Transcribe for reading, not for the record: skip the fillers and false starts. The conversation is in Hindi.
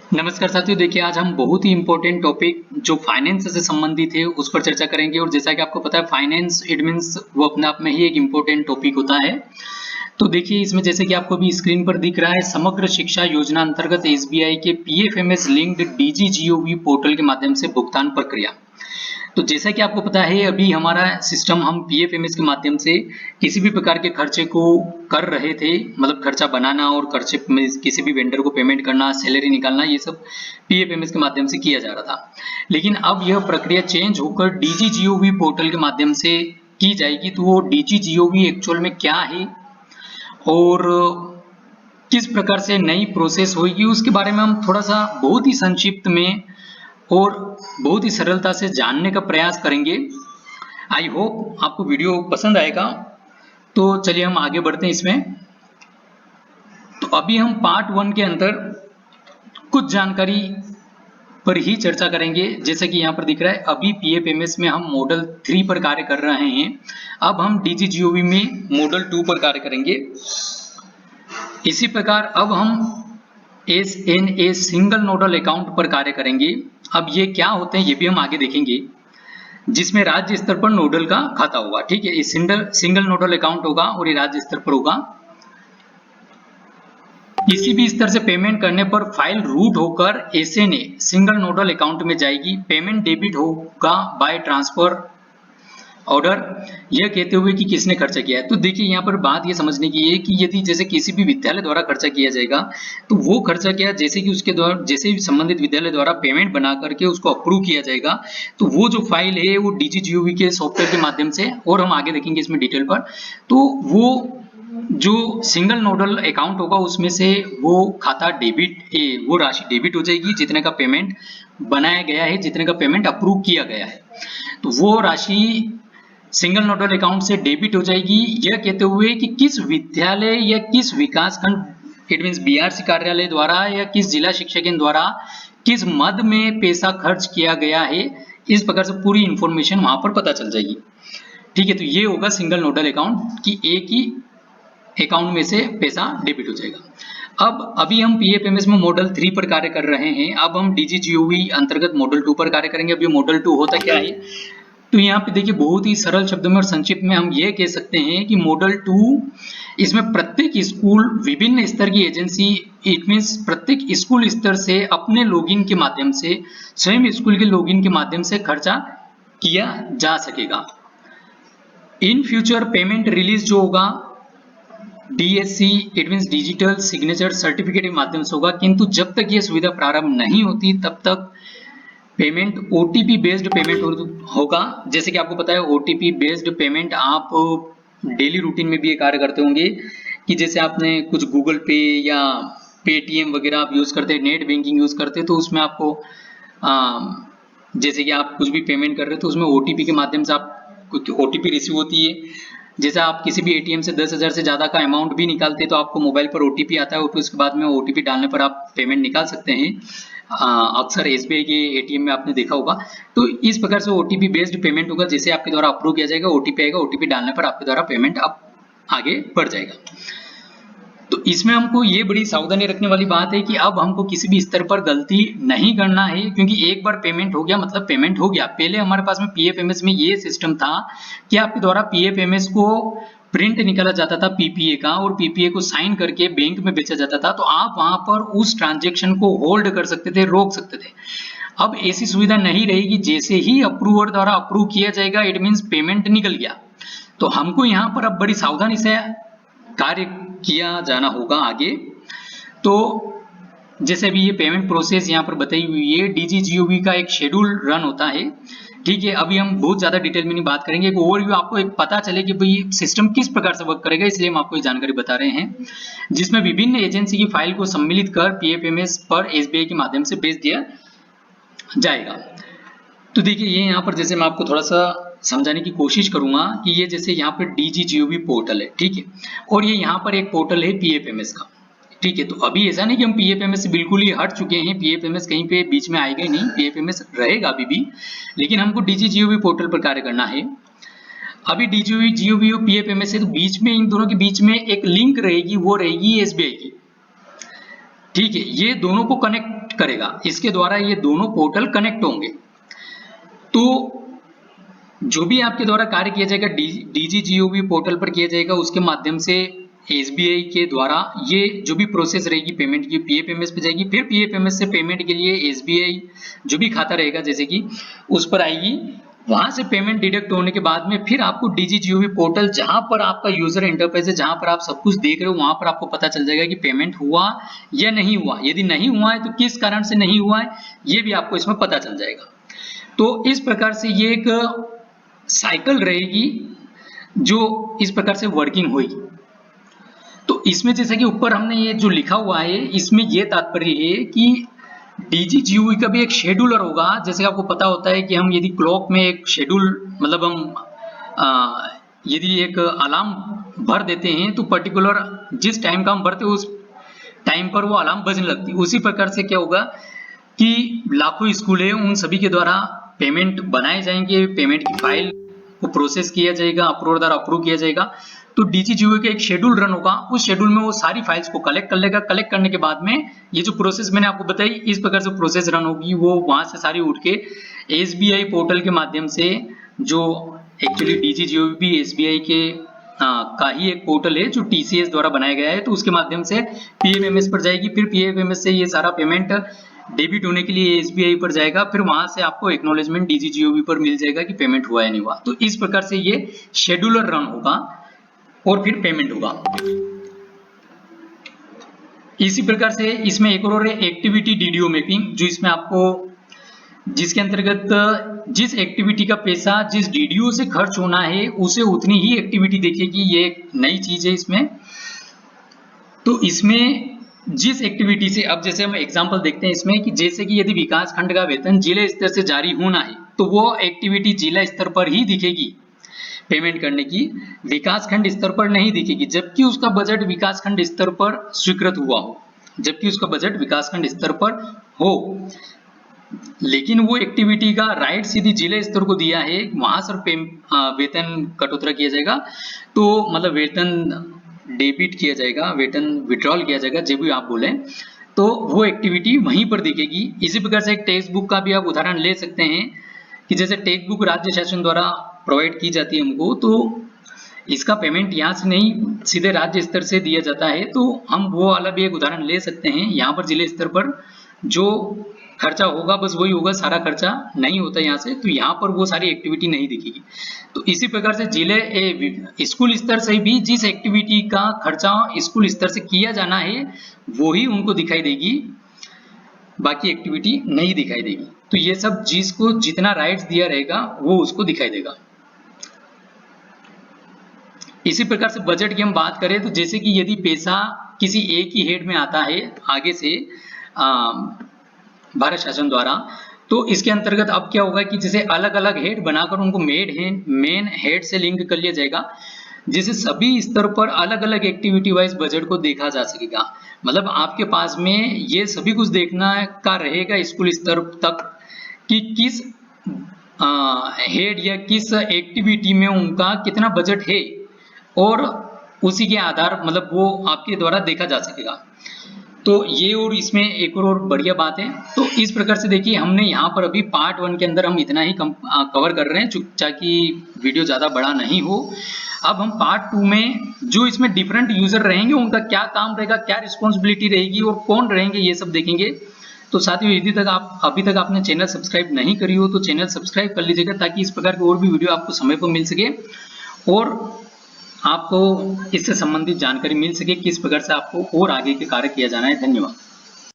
नमस्कार साथियों, देखिए आज हम बहुत ही इंपॉर्टेंट टॉपिक जो फाइनेंस से संबंधित है उस पर चर्चा करेंगे। और जैसा कि आपको पता है फाइनेंस इट मींस वो अपने आप में ही एक इंपॉर्टेंट टॉपिक होता है। तो देखिए इसमें जैसे कि आपको भी स्क्रीन पर दिख रहा है, समग्र शिक्षा योजना अंतर्गत एसबीआई के पीएफएमएस लिंक्ड डीजीजीओवी पोर्टल के माध्यम से भुगतान प्रक्रिया। तो जैसा कि आपको पता है अभी हमारा सिस्टम हम पीएफएमएस के माध्यम से किसी भी प्रकार के खर्चे को कर रहे थे, मतलब खर्चा बनाना और खर्चे में किसी भी वेंडर को पेमेंट करना, सैलरी निकालना, ये सब पीएफएमएस के माध्यम से किया जा रहा था। लेकिन अब यह प्रक्रिया चेंज होकर डीजीजीओवी पोर्टल के माध्यम से की जाएगी। तो वो डीजीजीओवी एक्चुअल में क्या है और किस प्रकार से नई प्रोसेस होगी उसके बारे में हम थोड़ा सा बहुत ही संक्षिप्त में और बहुत ही सरलता से जानने का प्रयास करेंगे। आई होप आपको वीडियो पसंद आएगा। तो चलिए हम आगे बढ़ते हैं इसमें। तो अभी हम पार्ट 1 के अंदर कुछ जानकारी पर ही चर्चा करेंगे। जैसे कि यहाँ पर दिख रहा है अभी पीएफएमएस में हम मॉडल 3 पर कार्य कर रहे हैं। अब हम डीजीजीओवी में मॉडल 2 पर कार्य करेंगे। इसी प्रकार अब हम एसएनए सिंगल नोडल अकाउंट पर कार्य करेंगे। अब ये क्या होते हैं ये भी हम आगे देखेंगे, जिसमें राज्य स्तर पर नोडल का खाता होगा। ठीक है, ये सिंगल नोडल अकाउंट होगा और ये राज्य स्तर पर होगा। किसी भी स्तर से पेमेंट करने पर फाइल रूट होकर एसएनए सिंगल नोडल अकाउंट में जाएगी। पेमेंट डेबिट होगा बाय ट्रांसफर ऑर्डर, यह कहते हुए कि किसने खर्चा किया है। तो देखिए यहाँ पर बात यह समझने की है कि यदि जैसे किसी भी विद्यालय द्वारा खर्चा किया जाएगा तो वो खर्चा क्या, जैसे कि उसके द्वारा जैसे ही संबंधित विद्यालय द्वारा पेमेंट बना करके उसको अप्रूव किया जाएगा तो वो जो फाइल है वो डीजीजीओवी के सॉफ्टवेयर के माध्यम से, और हम आगे देखेंगे इसमें डिटेल पर, तो वो जो सिंगल नोडल अकाउंट होगा उसमें से वो खाता वो राशि डेबिट हो जाएगी जितने का पेमेंट बनाया गया है, जितने का पेमेंट अप्रूव किया गया है। तो वो राशि सिंगल नोडल अकाउंट से डेबिट हो जाएगी, यह कहते हुए कि किस विद्यालय या किस विकास खंड इट मींस बीआरसी कार्यालय द्वारा या किस जिला शिक्षा केंद्र द्वारा किस मद में पैसा खर्च किया गया है। इस प्रकार से पूरी इंफॉर्मेशन वहां पर पता चल जाएगी। ठीक है, तो ये होगा सिंगल नोडल अकाउंट कि एक ही अकाउंट में से पैसा डेबिट हो जाएगा। अब अभी हम पीएफएमएस में मॉडल 3 पर कार्य कर रहे हैं। अब हम डीजीजीओवी अंतर्गत मॉडल 2 पर कार्य करेंगे। अब ये मॉडल 2 होता क्या है, तो यहाँ पे देखिए बहुत ही सरल शब्दों में और संक्षिप्त में हम ये कह सकते हैं कि मॉडल 2 इसमें प्रत्येक स्कूल विभिन्न स्तर की एजेंसी इट मींस प्रत्येक स्कूल स्तर से अपने लॉगिन के माध्यम से, स्वयं स्कूल के लॉगिन के माध्यम से खर्चा किया जा सकेगा। इन फ्यूचर पेमेंट रिलीज जो होगा DSC it means digital signature certificate के माध्यम से होगा, किंतु जब तक ये सुविधा प्रारंभ नहीं होती तब तक पेमेंट ओटीपी बेस्ड पेमेंट होगा। जैसे कि आपको पता है ओटीपी बेस्ड पेमेंट आप डेली रूटीन में भी ये कार्य करते होंगे कि जैसे आपने कुछ गूगल पे या पेटीएम वगैरह आप यूज करते हैं, नेट बैंकिंग यूज करते हैं, तो उसमें आपको जैसे कि आप कुछ भी पेमेंट कर रहे हो तो उसमें ओटीपी के माध्यम से आप ओटीपी रिसीव होती है। जैसे आप किसी भी एटीएम से 10,000 से ज्यादा का अमाउंट भी निकालते हैं तो आपको मोबाइल पर ओटीपी आता है और फिर उसके बाद में ओटीपी डालने पर आप पेमेंट निकाल सकते हैं। अक्सर एसबीआई के एटीएम में आपने देखा होगा। तो इस प्रकार से ओटीपी बेस्ड पेमेंट होगा, जैसे आपके द्वारा अप्रूव किया जाएगा ओटीपी आएगा, ओटीपी डालने पर आपके द्वारा पेमेंट अब आगे बढ़ जाएगा। तो इसमें हमको ये बड़ी सावधानी रखने वाली बात है कि अब हमको किसी भी स्तर पर गलती नहीं करना है, क्योंकि एक बार पेमेंट हो गया मतलब पेमेंट हो गया। पहले हमारे पास में पीएफएमएस में ये सिस्टम था कि आपके द्वारा पीएफएमएस को प्रिंट निकाला जाता था पीपीए का, और पीपीए को साइन करके बैंक में बेचा जाता था, तो आप वहां पर उस ट्रांजेक्शन को होल्ड कर सकते थे, रोक सकते थे। अब ऐसी सुविधा नहीं रहेगी। जैसे ही अप्रूवर द्वारा अप्रूव किया जाएगा इट मींस पेमेंट निकल गया। तो हमको यहाँ पर अब बड़ी सावधानी से कार्य किया जाना होगा आगे। तो जैसे अभी ये पेमेंट प्रोसेस यहाँ पर बताई हुई है, डीजीजीओवी का एक शेड्यूल रन होता है। ठीक है, अभी हम बहुत ज्यादा डिटेल में नहीं बात करेंगे, एक ओवरव्यू आपको एक पता चले कि भाई सिस्टम किस प्रकार से वर्क करेगा, इसलिए हम आपको ये जानकारी बता रहे हैं, जिसमें विभिन्न एजेंसी की फाइल को सम्मिलित कर पीएफएमएस पर एसबीआई के माध्यम से भेज दिया जाएगा। तो देखिए ये यहाँ पर जैसे मैं आपको थोड़ा सा समझाने की कोशिश करूंगा कि ये जैसे यहाँ पर डीजीजीओवी पोर्टल है, ठीक है, और ये यहाँ पर एक पोर्टल है पीएफएमएस का। ठीक है, तो अभी ऐसा नहीं कि हम पीएफएमएस से बिल्कुल ही हट चुके हैं, पीएफएमएस कहीं पे बीच में आएगा ही नहीं, पीएफएमएस रहेगा अभी भी, लेकिन हमको डीजीजीओवी पोर्टल पर कार्य करना है। अभी डीजीजीओवी और पीएफएमएस है तो बीच में इन दोनों के बीच में एक लिंक रहेगी, वो रहेगी एसबीआई की। ठीक है, ये दोनों को कनेक्ट कनेक्ट करेगा, इसके द्वारा ये दोनों पोर्टल कनेक्ट होंगे। तो जो भी आपके द्वारा कार्य किया जाएगा डीजीजीओबी पोर्टल पर किया जाएगा, उसके माध्यम से एसबीआई के द्वारा ये जो भी प्रोसेस रहेगी पेमेंट की पीएफएमएस पे जाएगी, फिर पीएफएमएस से पेमेंट के लिए एसबीआई जो भी खाता रहेगा जैसे कि उस पर आएगी, वहां से पेमेंट डिडक्ट होने के बाद में फिर आपको डीजीजीओबी पोर्टल जहां पर आपका यूजर इंटरफेस है, जहां पर आप सब कुछ देख रहे हो, वहां पर आपको पता चल जाएगा कि पेमेंट हुआ या नहीं हुआ। यदि नहीं हुआ है तो किस कारण से नहीं हुआ है ये भी आपको इसमें पता चल जाएगा। तो इस प्रकार से ये एक साइकिल रहेगी जो इस प्रकार से वर्किंग होगी। तो इसमें जैसे कि ऊपर हमने ये जो लिखा हुआ है, इसमें ये तात्पर्य है कि डीजीजीओबी का भी एक शेड्यूलर होगा। जैसे आपको पता होता है कि हम यदि क्लॉक में एक शेड्यूल मतलब हम यदि एक अलार्म भर देते हैं तो पर्टिकुलर जिस टाइम का हम भरते हैं उस टाइम पर वो अलार्म बजने लगती है। उसी प्रकार से क्या होगा कि लाखों स्कूल है, उन सभी के द्वारा पेमेंट बनाए जाएंगे, पेमेंट की फाइल को प्रोसेस किया जाएगा, अप्रूवर द्वारा अप्रूव किया जाएगा। तो डीजीजीओबी का एक शेड्यूल रन होगा, उस शेड्यूल में वो सारी फाइल्स को कलेक्ट कर लेगा। कलेक्ट करने के बाद में ये जो प्रोसेस मैंने आपको बताई, इस प्रकार से प्रोसेस रन होगी, वो वहां से सारी उठ के एसबीआई पोर्टल के माध्यम से, जो एक्चुअली डीजीजीओबी एसबीआई के का ही एक पोर्टल है जो टीसीएस द्वारा बनाया गया है, तो उसके माध्यम से पीएफएमएस पर जाएगी। फिर पीएफएमएस से ये सारा पेमेंट डेबिट होने के लिए एसबीआई पर जाएगा, फिर वहां से आपको एक्नॉलेजमेंट डीजीजीओबी पर मिल जाएगा कि पेमेंट हुआ या नहीं हुआ। तो इस प्रकार से ये शेड्यूलर रन होगा और फिर पेमेंट होगा। इसी प्रकार से इसमें एक और है एक्टिविटी डीडीओ मैपिंग, जो इसमें आपको जिसके अंतर्गत जिस एक्टिविटी का पैसा जिस डीडीओ से खर्च होना है उसे उतनी ही एक्टिविटी देखेगी। ये एक नई चीज है इसमें। तो इसमें जिस एक्टिविटी से, अब जैसे हम एग्जांपल देखते हैं इसमें कि जैसे कि यदि विकास खंड का वेतन जिला स्तर से जारी होना है तो वो एक्टिविटी जिला स्तर पर ही दिखेगी पेमेंट करने की, विकास खंड स्तर पर नहीं दिखेगी, जबकि उसका बजट विकास खंड स्तर पर स्वीकृत हुआ हो, जबकि उसका बजट विकास खंड स्तर पर हो। लेकिन वो एक्टिविटी का राइट सीधी जिला स्तर को दिया है, वहां सर वेतन कटौती किया जाएगा, तो मतलब वेतन डेबिट किया जाएगा, वेतन विड्रॉल किया जाएगा, जो भी आप बोले, तो वो एक्टिविटी वहीं पर दिखेगी। इसी प्रकार से एक टेक्स्ट बुक का भी आप उदाहरण ले सकते हैं कि जैसे टेक्स्ट बुक राज्य शासन द्वारा प्रोवाइड की जाती है हमको, तो इसका पेमेंट यहाँ से नहीं सीधे राज्य स्तर से दिया जाता है, तो हम वो वाला भी एक उदाहरण ले सकते हैं। यहाँ पर जिले स्तर पर जो खर्चा होगा बस वही होगा, सारा खर्चा नहीं होता यहाँ से, तो यहाँ पर वो सारी एक्टिविटी नहीं दिखेगी। तो इसी प्रकार से जिले स्कूल स्तर से भी जिस एक्टिविटी का खर्चा स्कूल स्तर से किया जाना है वही उनको दिखाई देगी, बाकी एक्टिविटी नहीं दिखाई देगी। तो ये सब जिसको जितना राइट्स दिया रहेगा वो उसको दिखाई देगा। इसी प्रकार से बजट की हम बात करें तो जैसे कि यदि पैसा किसी एक ही हेड में आता है आगे से भारत शासन द्वारा, तो इसके अंतर्गत अब क्या होगा कि जैसे अलग अलग हेड बनाकर उनको मेन हेड से लिंक कर लिया जाएगा, जिससे सभी स्तर पर अलग अलग एक्टिविटी वाइज बजट को देखा जा सकेगा। मतलब आपके पास में ये सभी कुछ देखना का रहेगा स्कूल स्तर तक कि किस हेड या किस एक्टिविटी में उनका कितना बजट है, और उसी के आधार मतलब वो आपके द्वारा देखा जा सकेगा। तो ये और इसमें एक और बढ़िया बात है। तो इस प्रकार से देखिए हमने यहाँ पर अभी पार्ट 1 के अंदर हम इतना ही कवर कर रहे हैं, ताकि वीडियो ज़्यादा बड़ा नहीं हो। अब हम पार्ट 2 में जो इसमें डिफरेंट यूजर रहेंगे उनका क्या काम रहेगा, क्या रिस्पॉन्सिबिलिटी रहेगी और कौन रहेंगे, ये सब देखेंगे। तो साथियों यदि तक आप अभी तक आपने चैनल सब्सक्राइब नहीं करी हो तो चैनल सब्सक्राइब कर लीजिएगा, ताकि इस प्रकार की और भी वीडियो आपको समय पर मिल सके और आपको इससे संबंधित जानकारी मिल सके किस प्रकार से आपको और आगे के कार्य किया जाना है। धन्यवाद।